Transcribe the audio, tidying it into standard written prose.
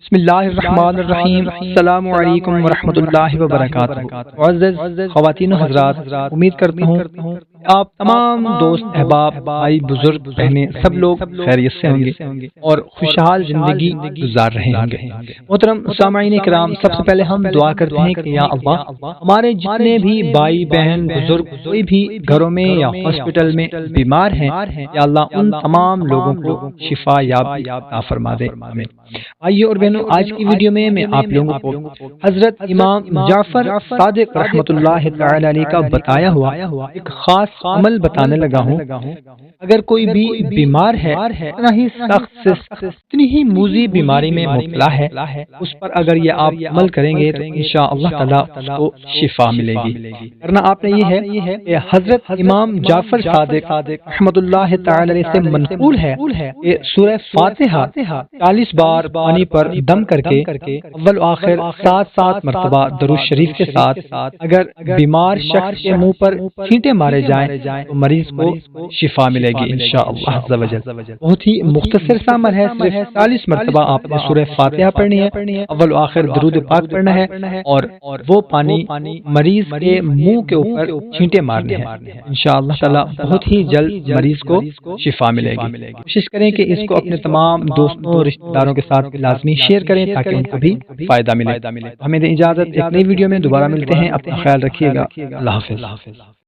بسم اللہ الرحمن الرحیم۔ السلام علیکم ورحمۃ اللہ وبرکاتہ۔ معزز خواتین و حضرات، امید کرتا ہوں آپ تمام دوست احباب بھائی بزرگ بہنیں سب لوگ خیریت سے ہوں گے اور خوشحال زندگی گزار رہے ہوں گے۔ محترم سامعین کرام، سب سے پہلے ہم دعا کرتے ہیں کہ یا اللہ ہمارے جتنے بھی بھائی بہن بزرگ کوئی بھی گھروں میں یا ہاسپٹل میں بیمار ہیں، یا اللہ ان تمام لوگوں کو شفا یاب عطا فرما دے۔ آئیے اور بہنوں، آج کی ویڈیو میں آپ لوگوں کو حضرت امام جعفر صادق رحمۃ اللہ تعالی علیہ کا بتایا ہوا ایک خاص عمل بتانے لگا ہوں۔ اگر کوئی بھی بیمار ہے، اتنا ہی سخت سے اتنی ہی موذی بیماری میں مبتلا ہے، اس پر اگر یہ آپ عمل کریں گے تو انشاءاللہ تعالی اس کو شفا ملے گی۔ کرنا آپ نے یہ ہے کہ حضرت امام جعفر صادق رحمۃ اللہ تعالی علیہ سے منقول ہے کہ سورہ فاتحہ 40 بار پانی پر دم کر کے اول و آخر 7 مرتبہ درود شریف کے ساتھ اگر بیمار شخص کے منہ پر چھینٹے مارے جائیں تو مریض کو شفا ملے گی انشاءاللہ عز و جل۔ بہت ہی مختصر سا عمل ہے، صرف 40 مرتبہ آپ نے سورہ فاتحہ پڑھنی ہے، اول و آخر درود پاک پڑھنا ہے اور وہ پانی مریض کے منہ کے اوپر چھینٹے مارنے ہیں۔ انشاءاللہ تعالی بہت ہی جلد مریض کو شفا ملے گی۔ کوشش کریں کہ اس کو اپنے تمام دوستوں رشتہ داروں کے ساتھ لازمی شیئر کریں تاکہ ان کو بھی فائدہ ملے۔ ہمیں دیں اجازت، ایک نئی ویڈیو میں دوبارہ ملتے ہیں، اپنا خیال رکھیے گا۔ اللہ حافظ۔